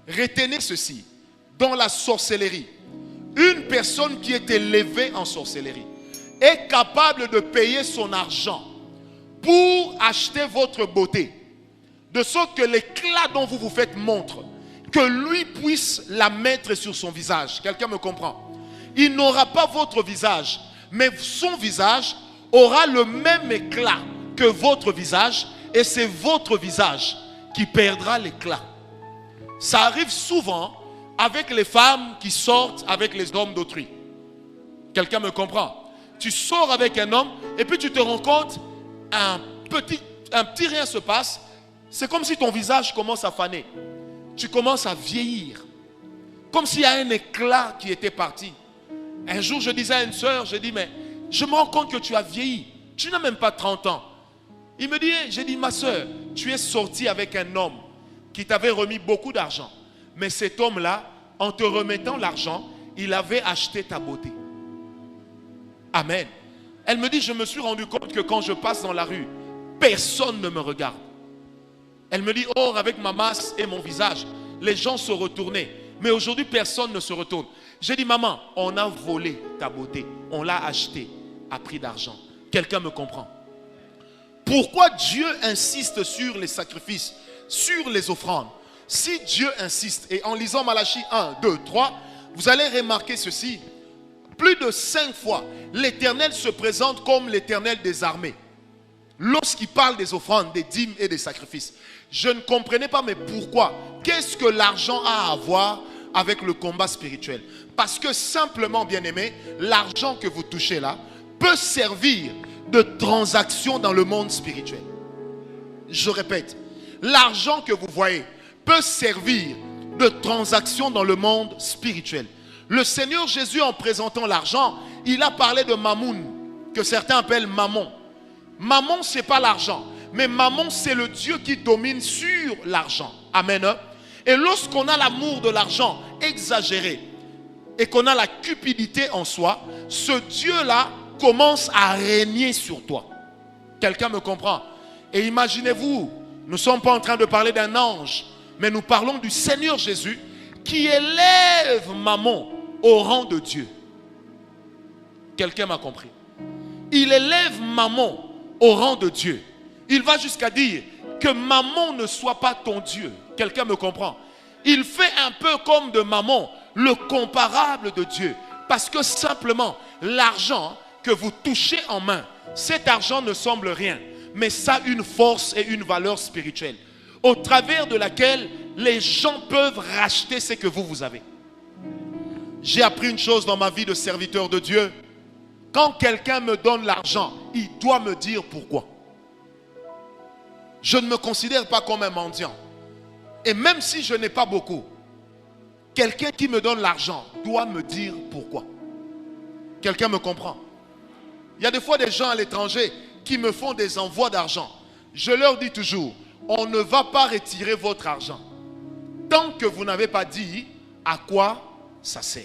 Retenez ceci. Dans la sorcellerie, une personne qui est élevée en sorcellerie est capable de payer son argent pour acheter votre beauté, de sorte que l'éclat dont vous vous faites montre, que lui puisse la mettre sur son visage. Quelqu'un me comprend? Il n'aura pas votre visage, mais son visage aura le même éclat que votre visage, et c'est votre visage qui perdra l'éclat. Ça arrive souvent avec les femmes qui sortent avec les hommes d'autrui. Quelqu'un me comprend? Tu sors avec un homme et puis tu te rends compte, un petit rien se passe. C'est comme si ton visage commence à faner. Tu commences à vieillir. Comme s'il y a un éclat qui était parti. Un jour, je disais à une soeur, je dis, mais je me rends compte que tu as vieilli. Tu n'as même pas 30 ans. Il me dit, j'ai dit, ma soeur, tu es sortie avec un homme qui t'avait remis beaucoup d'argent. Mais cet homme-là, en te remettant l'argent, il avait acheté ta beauté. Amen. Elle me dit, je me suis rendu compte que quand je passe dans la rue, personne ne me regarde. Elle me dit, or avec ma masse et mon visage, les gens se retournaient. Mais aujourd'hui, personne ne se retourne. J'ai dit, maman, on a volé ta beauté. On l'a achetée à prix d'argent. Quelqu'un me comprend? Pourquoi Dieu insiste sur les sacrifices, sur les offrandes? Si Dieu insiste, et en lisant Malachie 1, 2, 3, vous allez remarquer ceci. Plus de 5 fois, l'Éternel se présente comme l'Éternel des armées. Lorsqu'il parle des offrandes, des dîmes et des sacrifices. Je ne comprenais pas, mais pourquoi? Qu'est-ce que l'argent a à voir avec le combat spirituel? Parce que simplement, bien-aimé, l'argent que vous touchez là peut servir de transaction dans le monde spirituel. Je répète, l'argent que vous voyez peut servir de transaction dans le monde spirituel. Le Seigneur Jésus, en présentant l'argent, il a parlé de Mamoun, que certains appellent Mammon. Mammon, ce n'est pas l'argent, mais Mammon, c'est le Dieu qui domine sur l'argent. Amen. Et lorsqu'on a l'amour de l'argent exagéré et qu'on a la cupidité en soi, ce Dieu-là commence à régner sur toi. Quelqu'un me comprend? Et imaginez-vous, nous ne sommes pas en train de parler d'un ange, mais nous parlons du Seigneur Jésus qui élève Mammon au rang de Dieu. Quelqu'un m'a compris? Il élève Mammon au rang de Dieu. Il va jusqu'à dire que Mammon ne soit pas ton Dieu. Quelqu'un me comprend? Il fait un peu comme de Mammon le comparable de Dieu. Parce que simplement, l'argent que vous touchez en main, cet argent ne semble rien, mais ça a une force et une valeur spirituelle, au travers de laquelle les gens peuvent racheter ce que vous avez. J'ai appris une chose dans ma vie de serviteur de Dieu. Quand quelqu'un me donne l'argent, il doit me dire pourquoi. Je ne me considère pas comme un mendiant. Et même si je n'ai pas beaucoup, quelqu'un qui me donne l'argent doit me dire pourquoi. Quelqu'un me comprend? Il y a des fois des gens à l'étranger qui me font des envois d'argent. Je leur dis toujours, on ne va pas retirer votre argent tant que vous n'avez pas dit à quoi ça sert.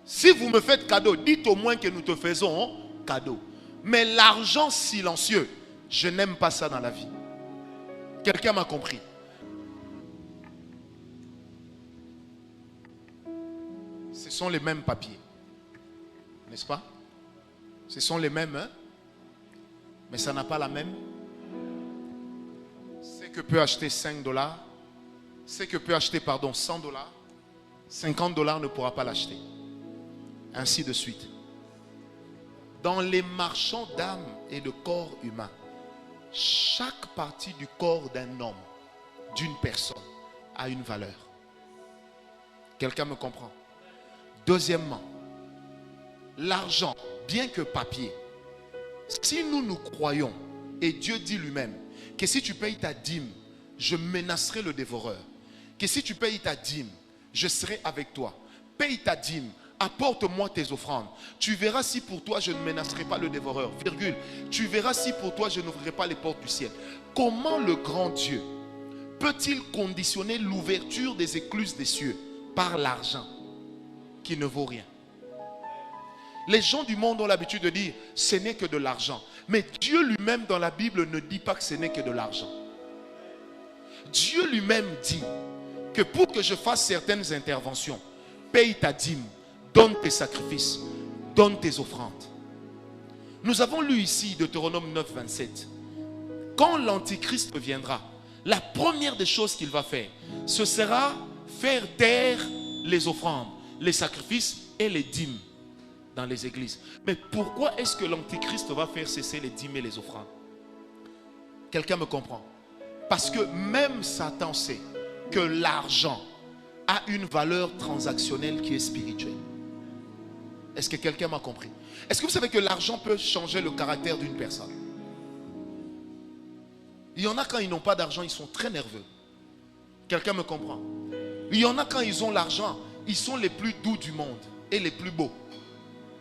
Si vous me faites cadeau, dites au moins que nous te faisons cadeau. Mais l'argent silencieux, je n'aime pas ça dans la vie. Quelqu'un m'a compris? Ce sont les mêmes papiers. N'est-ce pas? Ce sont les mêmes, hein? Mais ça n'a pas la même. Ce que peut acheter 5 dollars, ce que peut acheter, 100 dollars, 50 dollars ne pourra pas l'acheter. Ainsi de suite. Dans les marchands d'âme et de corps humain, chaque partie du corps d'un homme, d'une personne, a une valeur. Quelqu'un me comprend? Deuxièmement, l'argent, bien que papier, si nous croyons, et Dieu dit lui-même, que si tu payes ta dîme, je menacerai le dévoreur. Que si tu payes ta dîme, je serai avec toi. Paye ta dîme, apporte-moi tes offrandes. Tu verras si pour toi je ne menacerai pas le dévoreur. Virgule. Tu verras si pour toi je n'ouvrirai pas les portes du ciel. Comment le grand Dieu peut-il conditionner l'ouverture des écluses des cieux par l'argent qui ne vaut rien? Les gens du monde ont l'habitude de dire ce n'est que de l'argent. Mais Dieu lui-même dans la Bible ne dit pas que ce n'est que de l'argent. Dieu lui-même dit que pour que je fasse certaines interventions, paye ta dîme, donne tes sacrifices, donne tes offrandes. Nous avons lu ici Deutéronome 9, 27. Quand l'Antichrist viendra, la première des choses qu'il va faire, ce sera faire taire les offrandes, les sacrifices et les dîmes dans les églises. Mais pourquoi est-ce que l'Antichrist va faire cesser les dîmes et les offrandes? Quelqu'un me comprend? Parce que même Satan sait que l'argent a une valeur transactionnelle qui est spirituelle. Est-ce que quelqu'un m'a compris? Est-ce que vous savez que l'argent peut changer le caractère d'une personne? Il y en a quand ils n'ont pas d'argent, ils sont très nerveux. Quelqu'un me comprend? Il y en a quand ils ont l'argent, ils sont les plus doux du monde et les plus beaux.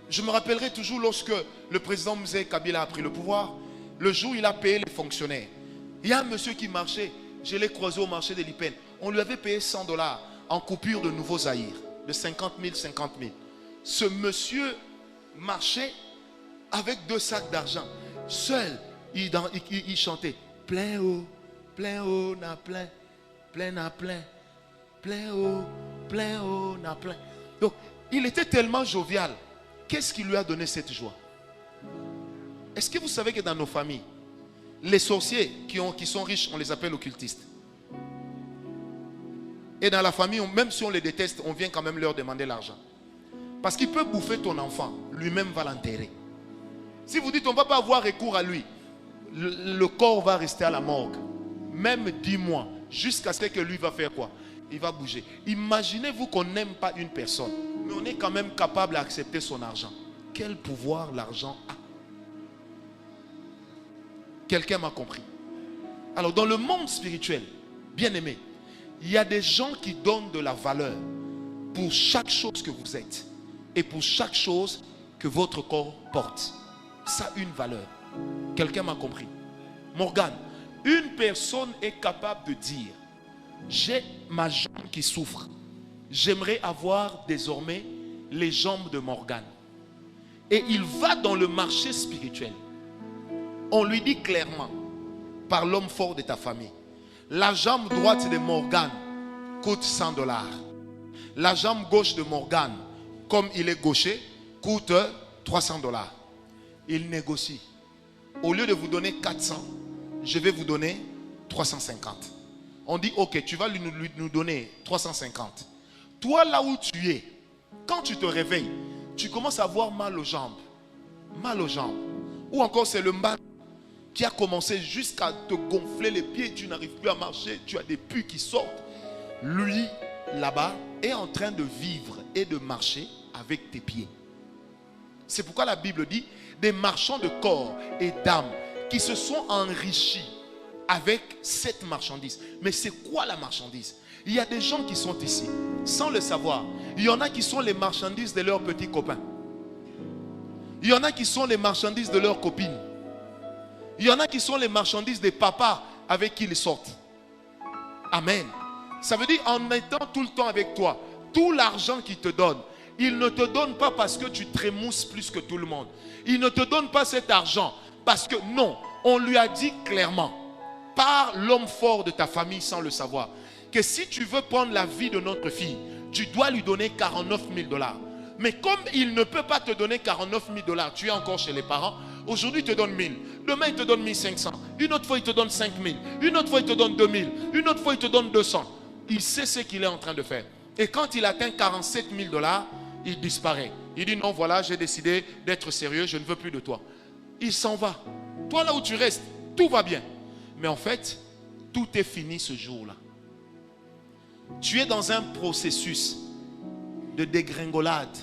Je me rappellerai toujours lorsque le président Mzee Kabila a pris le pouvoir, le jour où il a payé les fonctionnaires. Il y a un monsieur qui marchait, je l'ai croisé au marché de l'Ipen. On lui avait payé 100 $ en coupure de nouveaux Zaïre, de 50 000, 50 000. Ce monsieur marchait avec 2 sacs d'argent. Seul, il chantait. Plein haut, na plein, plein na plein, plein haut, na plein. Donc, il était tellement jovial. Qu'est-ce qui lui a donné cette joie? Est-ce que vous savez que dans nos familles, les sorciers qui sont riches, on les appelle occultistes. Et dans la famille, même si on les déteste, on vient quand même leur demander l'argent. Parce qu'il peut bouffer ton enfant, lui-même va l'enterrer. Si vous dites on ne va pas avoir recours à lui, le corps va rester à la morgue. Même 10 mois, jusqu'à ce que lui va faire quoi? Il va bouger. Imaginez-vous qu'on n'aime pas une personne, mais on est quand même capable d'accepter son argent. Quel pouvoir l'argent a? Quelqu'un m'a compris? Alors dans le monde spirituel, bien aimé, il y a des gens qui donnent de la valeur pour chaque chose que vous êtes et pour chaque chose que votre corps porte. Ça a une valeur. Quelqu'un m'a compris? Morgane, une personne est capable de dire: j'ai ma jambe qui souffre, j'aimerais avoir désormais les jambes de Morgane. Et il va dans le marché spirituel. On lui dit clairement, par l'homme fort de ta famille, la jambe droite de Morgane coûte 100 $. La jambe gauche de Morgane, comme il est gaucher, coûte 300 $. Il négocie. Au lieu de vous donner 400, je vais vous donner 350. On dit ok, tu vas nous donner 350. Toi là où tu es, quand tu te réveilles, tu commences à avoir mal aux jambes. Mal aux jambes. Ou encore c'est le mal qui a commencé jusqu'à te gonfler les pieds, tu n'arrives plus à marcher, tu as des pus qui sortent. Lui, là-bas, est en train de vivre et de marcher avec tes pieds. C'est pourquoi la Bible dit, des marchands de corps et d'âme qui se sont enrichis avec cette marchandise. Mais c'est quoi la marchandise? Il y a des gens qui sont ici, sans le savoir. Il y en a qui sont les marchandises de leurs petits copains. Il y en a qui sont les marchandises de leurs copines. Il y en a qui sont les marchandises des papas avec qui ils sortent. Amen. Ça veut dire en étant tout le temps avec toi, tout l'argent qu'il te donne, il ne te donne pas parce que tu trémousses plus que tout le monde. Il ne te donne pas cet argent parce que non, on lui a dit clairement, par l'homme fort de ta famille sans le savoir, que si tu veux prendre la vie de notre fille, tu dois lui donner 49 000 $. Mais comme il ne peut pas te donner 49 000 $, tu es encore chez les parents. Aujourd'hui, il te donne 1000. Demain, il te donne 1500. Une autre fois, il te donne 5000. Une autre fois, il te donne 2000. Une autre fois, il te donne 200. Il sait ce qu'il est en train de faire. Et quand il atteint 47 000 $, il disparaît. Il dit non, voilà, j'ai décidé d'être sérieux, je ne veux plus de toi. Il s'en va. Toi, là où tu restes, tout va bien. Mais en fait, tout est fini ce jour-là. Tu es dans un processus de dégringolade.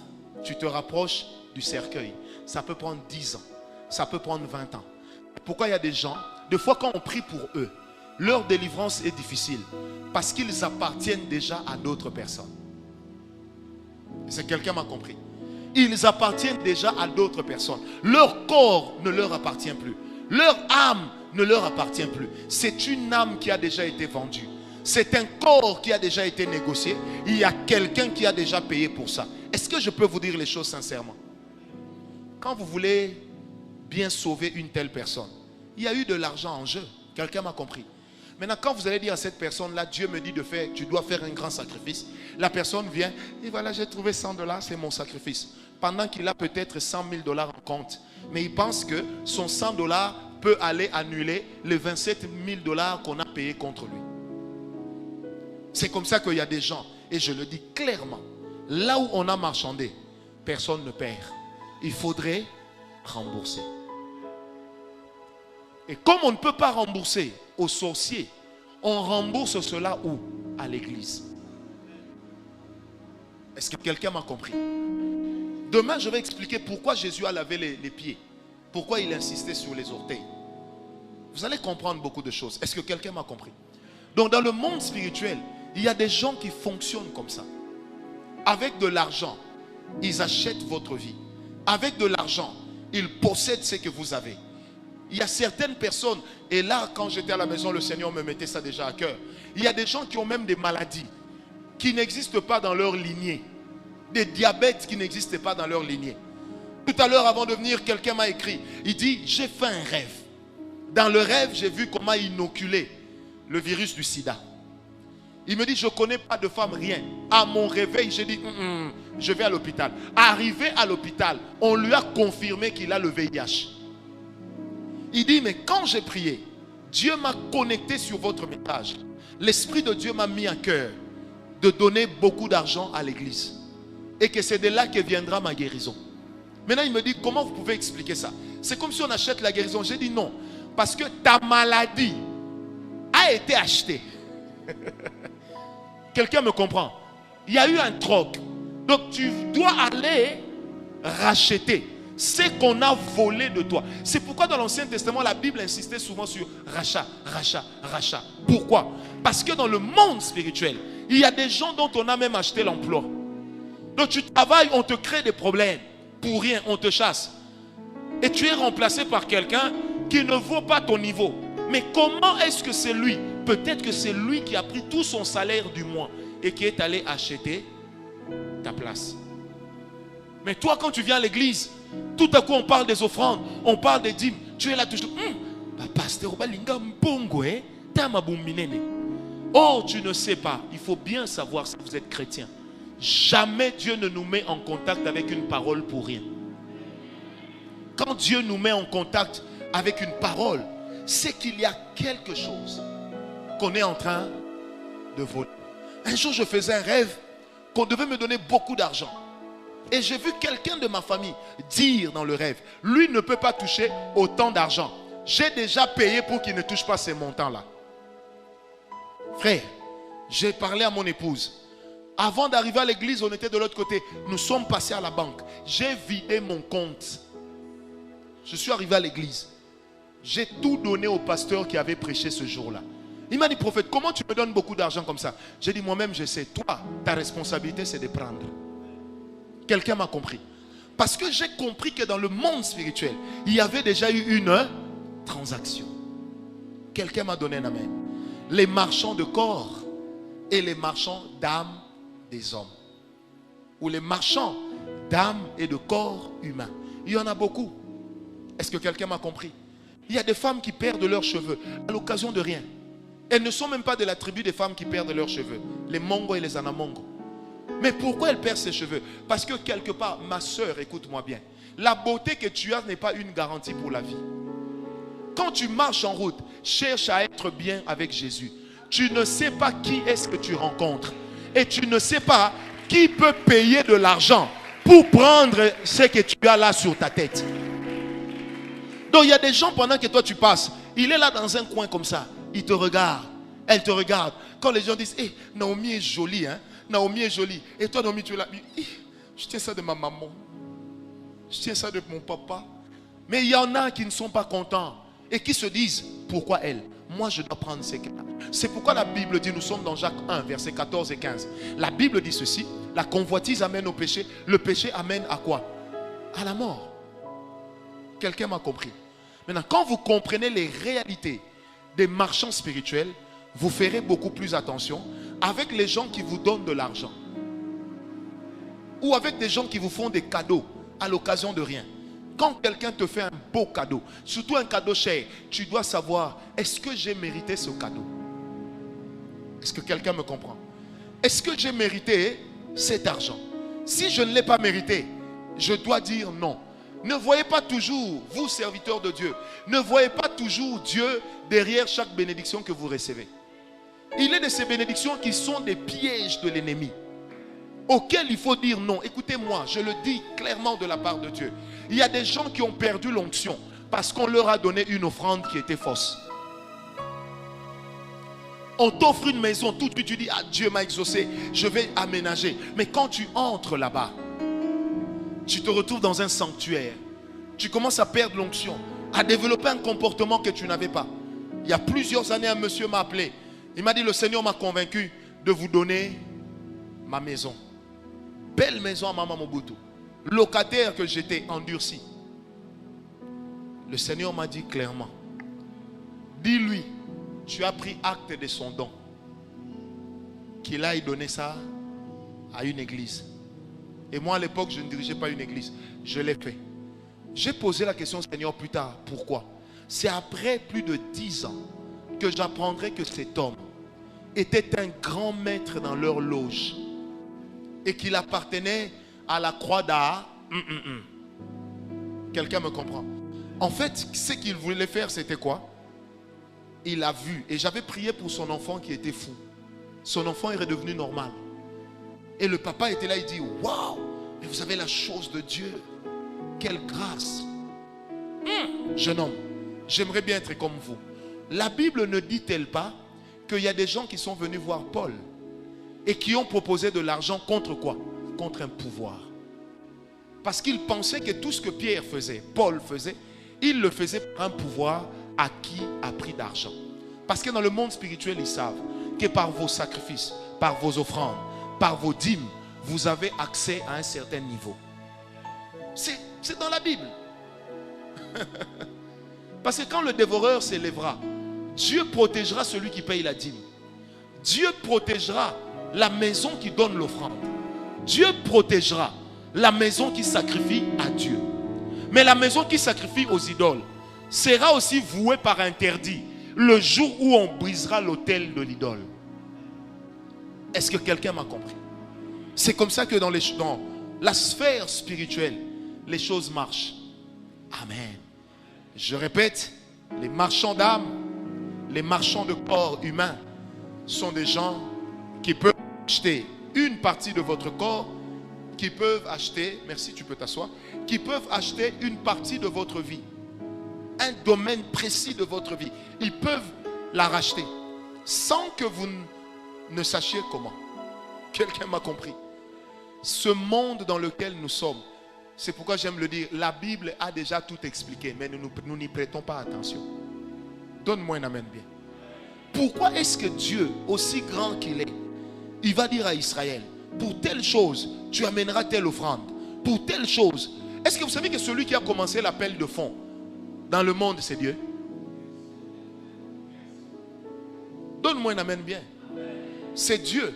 Tu te rapproches du cercueil. Ça peut prendre 10 ans. Ça peut prendre 20 ans. Pourquoi il y a des gens, des fois quand on prie pour eux, leur délivrance est difficile parce qu'ils appartiennent déjà à d'autres personnes. C'est quelqu'un m'a compris. Ils appartiennent déjà à d'autres personnes. Leur corps ne leur appartient plus. Leur âme ne leur appartient plus. C'est une âme qui a déjà été vendue. C'est un corps qui a déjà été négocié. Il y a quelqu'un qui a déjà payé pour ça. Est-ce que je peux vous dire les choses sincèrement? Quand vous voulez bien sauver une telle personne, il y a eu de l'argent en jeu. Quelqu'un m'a compris. Maintenant, quand vous allez dire à cette personne-là, Dieu me dit de faire, tu dois faire un grand sacrifice. La personne vient et voilà, j'ai trouvé $100, c'est mon sacrifice. Pendant qu'il a peut-être $100,000 en compte. Mais il pense que son $100 peut aller annuler les $27,000 qu'on a payé contre lui. C'est comme ça qu'il y a des gens, et je le dis clairement, là où on a marchandé, personne ne perd. Il faudrait rembourser. Et comme on ne peut pas rembourser aux sorciers, on rembourse cela où? À l'église. Est-ce que quelqu'un m'a compris? Demain, je vais expliquer pourquoi Jésus a lavé les pieds. Pourquoi il insistait sur les orteils. Vous allez comprendre beaucoup de choses. Est-ce que quelqu'un m'a compris? Donc dans le monde spirituel, il y a des gens qui fonctionnent comme ça. Avec de l'argent, ils achètent votre vie. Avec de l'argent, ils possèdent ce que vous avez. Il y a certaines personnes, et là quand j'étais à la maison, le Seigneur me mettait ça déjà à cœur. Il y a des gens qui ont même des maladies qui n'existent pas dans leur lignée. Des diabètes qui n'existent pas dans leur lignée. Tout à l'heure, avant de venir, quelqu'un m'a écrit. Il dit, j'ai fait un rêve. Dans le rêve, j'ai vu comment inoculer le virus du sida. Il me dit, je ne connais pas de femme, rien. À mon réveil, j'ai dit, je vais à l'hôpital. Arrivé à l'hôpital, on lui a confirmé qu'il a le VIH. Il dit, mais quand j'ai prié, Dieu m'a connecté sur votre message. L'Esprit de Dieu m'a mis à cœur de donner beaucoup d'argent à l'église. Et que c'est de là que viendra ma guérison. Maintenant, il me dit, comment vous pouvez expliquer ça? C'est comme si on achète la guérison. J'ai dit non. Parce que ta maladie a été achetée. Quelqu'un me comprend? Il y a eu un troc. Donc, tu dois aller racheter ce qu'on a volé de toi. C'est pourquoi dans l'Ancien Testament, la Bible insistait souvent sur rachat, rachat, rachat. Pourquoi? Parce que dans le monde spirituel, il y a des gens dont on a même acheté l'emploi. Donc tu travailles, on te crée des problèmes. Pour rien, on te chasse. Et tu es remplacé par quelqu'un qui ne vaut pas ton niveau. Mais comment est-ce que c'est lui? Peut-être que c'est lui qui a pris tout son salaire du mois et qui est allé acheter ta place. Mais toi, quand tu viens à l'église, tout à coup on parle des offrandes, on parle des dîmes. Tu es là toujours. Pasteur Balinga Mpongo, oh, tu ne sais pas. Il faut bien savoir si vous êtes chrétien. Jamais Dieu ne nous met en contact avec une parole pour rien. Quand Dieu nous met en contact avec une parole, c'est qu'il y a quelque chose qu'on est en train de voler. Un jour, je faisais un rêve qu'on devait me donner beaucoup d'argent. Et j'ai vu quelqu'un de ma famille dire dans le rêve, lui ne peut pas toucher autant d'argent. J'ai déjà payé pour qu'il ne touche pas ces montants-là. Frère, j'ai parlé à mon épouse. Avant d'arriver à l'église, on était de l'autre côté. Nous sommes passés à la banque. J'ai vidé mon compte. Je suis arrivé à l'église. J'ai tout donné au pasteur qui avait prêché ce jour-là. Il m'a dit, prophète, comment tu me donnes beaucoup d'argent comme ça? J'ai dit, moi-même, je sais. Toi, ta responsabilité, c'est de prendre. Quelqu'un m'a compris. Parce que j'ai compris que dans le monde spirituel, il y avait déjà eu une transaction. Quelqu'un m'a donné un amen. Les marchands de corps et les marchands d'âme des hommes. Ou les marchands d'âme et de corps humains. Il y en a beaucoup. Est-ce que quelqu'un m'a compris? Il y a des femmes qui perdent leurs cheveux à l'occasion de rien. Elles ne sont même pas de la tribu des femmes qui perdent leurs cheveux. Les Mongo et les Anamongo. Mais pourquoi elles perdent ses cheveux? Parce que quelque part, ma soeur, écoute-moi bien. La beauté que tu as n'est pas une garantie pour la vie. Quand tu marches en route, cherche à être bien avec Jésus. Tu ne sais pas qui est-ce que tu rencontres. Et tu ne sais pas qui peut payer de l'argent pour prendre ce que tu as là sur ta tête. Donc il y a des gens pendant que toi tu passes, il est là dans un coin comme ça, il te regarde, elle te regarde. Quand les gens disent, hey, Naomi est jolie, hein? Naomi est jolie. Et toi Naomi tu es là, je tiens ça de ma maman, je tiens ça de mon papa. Mais il y en a qui ne sont pas contents et qui se disent, pourquoi elle? Moi je dois prendre ce qu'elle a. C'est pourquoi la Bible dit, nous sommes dans Jacques 1, versets 14 et 15. La Bible dit ceci, la convoitise amène au péché. Le péché amène à quoi? À la mort. Quelqu'un m'a compris. Maintenant, quand vous comprenez les réalités des marchands spirituels, vous ferez beaucoup plus attention avec les gens qui vous donnent de l'argent. Ou avec des gens qui vous font des cadeaux à l'occasion de rien. Quand quelqu'un te fait un beau cadeau, surtout un cadeau cher, tu dois savoir, est-ce que j'ai mérité ce cadeau? Est-ce que quelqu'un me comprend? Est-ce que j'ai mérité cet argent? Si je ne l'ai pas mérité, je dois dire non. Ne voyez pas toujours, vous serviteurs de Dieu, ne voyez pas toujours Dieu derrière chaque bénédiction que vous recevez. Il est de ces bénédictions qui sont des pièges de l'ennemi, auxquels il faut dire non. Écoutez-moi, je le dis clairement de la part de Dieu. Il y a des gens qui ont perdu l'onction parce qu'on leur a donné une offrande qui était fausse. On t'offre une maison, tout de suite tu dis, ah, Dieu m'a exaucé, je vais aménager. Mais quand tu entres là-bas, tu te retrouves dans un sanctuaire. Tu commences à perdre l'onction, à développer un comportement que tu n'avais pas. Il y a plusieurs années, un monsieur m'a appelé. Il m'a dit, le Seigneur m'a convaincu de vous donner ma maison. Belle maison à Mama Mobutu. Locataire que j'étais endurci. Le Seigneur m'a dit clairement, dis-lui, tu as pris acte de son don, qu'il aille donner ça à une église. Et moi à l'époque je ne dirigeais pas une église. Je l'ai fait. J'ai posé la question au Seigneur plus tard. Pourquoi? C'est après plus de 10 ans que j'apprendrai que cet homme était un grand maître dans leur loge et qu'il appartenait à la croix d'Aa. Quelqu'un me comprend? En fait, ce qu'il voulait faire, c'était quoi? Il a vu, et j'avais prié pour son enfant qui était fou. Son enfant est redevenu normal. Et le papa était là, il dit, waouh, mais vous avez la chose de Dieu. Quelle grâce. Jeune homme, j'aimerais bien être comme vous. La Bible ne dit-elle pas qu'il y a des gens qui sont venus voir Paul et qui ont proposé de l'argent contre quoi? Contre un pouvoir. Parce qu'ils pensaient que tout ce que Pierre faisait, Paul faisait, il le faisait par un pouvoir acquis à prix d'argent. Parce que dans le monde spirituel, ils savent que par vos sacrifices, par vos offrandes, par vos dîmes, vous avez accès à un certain niveau. C'est dans la Bible. Parce que quand le dévoreur s'élèvera, Dieu protégera celui qui paye la dîme. Dieu protégera la maison qui donne l'offrande. Dieu protégera la maison qui sacrifie à Dieu. Mais la maison qui sacrifie aux idoles sera aussi vouée par interdit le jour où on brisera l'autel de l'idole. Est-ce que quelqu'un m'a compris? C'est comme ça que dans la sphère spirituelle, les choses marchent. Amen. Je répète, les marchands d'âme, les marchands de corps humains sont des gens qui peuvent acheter une partie de votre corps, qui peuvent acheter, merci, tu peux t'asseoir, qui peuvent acheter une partie de votre vie, un domaine précis de votre vie. Ils peuvent la racheter sans que vous ne sachiez comment. Quelqu'un m'a compris? Ce monde dans lequel nous sommes, c'est pourquoi j'aime le dire, la Bible a déjà tout expliqué, mais nous n'y prêtons pas attention. Donne-moi un amen bien. Pourquoi est-ce que Dieu, aussi grand qu'il est, il va dire à Israël, pour telle chose, tu amèneras telle offrande. Pour telle chose. Est-ce que vous savez que celui qui a commencé l'appel de fonds dans le monde, c'est Dieu? Donne-moi un amen bien. C'est Dieu.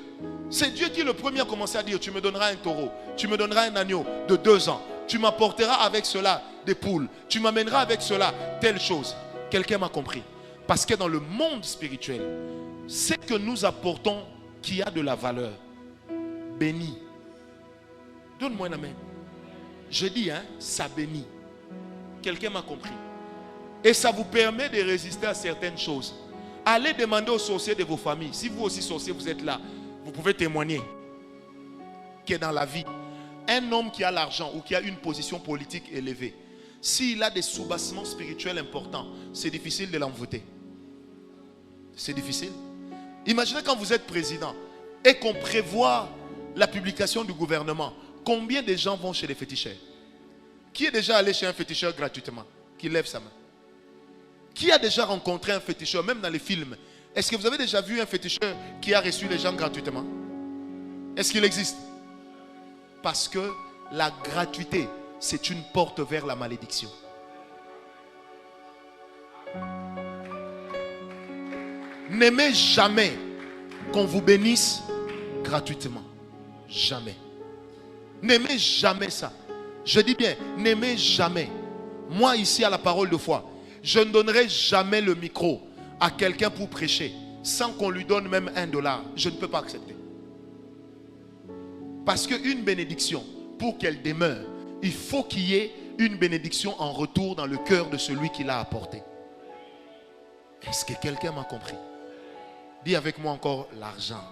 C'est Dieu qui le premier a commencé à dire, tu me donneras un taureau, tu me donneras un agneau de 2 ans, tu m'apporteras avec cela des poules, tu m'amèneras avec cela telle chose. Quelqu'un m'a compris? Parce que dans le monde spirituel, c'est que nous apportons qui a de la valeur. Béni. Donne-moi un amen. Je dis, ça bénit. Quelqu'un m'a compris? Et ça vous permet de résister à certaines choses. Allez demander aux sorciers de vos familles. Si vous aussi sorciers, vous êtes là, vous pouvez témoigner que dans la vie, un homme qui a l'argent ou qui a une position politique élevée, s'il a des soubassements spirituels importants, c'est difficile de l'envoûter. C'est difficile. Imaginez quand vous êtes président et qu'on prévoit la publication du gouvernement. Combien de gens vont chez les féticheurs? Qui est déjà allé chez un féticheur gratuitement? Qui lève sa main. Qui a déjà rencontré un féticheur, même dans les films? Est-ce que vous avez déjà vu un féticheur qui a reçu les gens gratuitement? Est-ce qu'il existe? Parce que la gratuité, c'est une porte vers la malédiction. N'aimez jamais qu'on vous bénisse gratuitement. Jamais. N'aimez jamais ça. Je dis bien, n'aimez jamais. Moi ici à la parole de foi, je ne donnerai jamais le micro à quelqu'un pour prêcher sans qu'on lui donne même $1, je ne peux pas accepter. Parce qu'une bénédiction, pour qu'elle demeure, il faut qu'il y ait une bénédiction en retour dans le cœur de celui qui l'a apportée. Est-ce que quelqu'un m'a compris? Dis avec moi encore l'argent.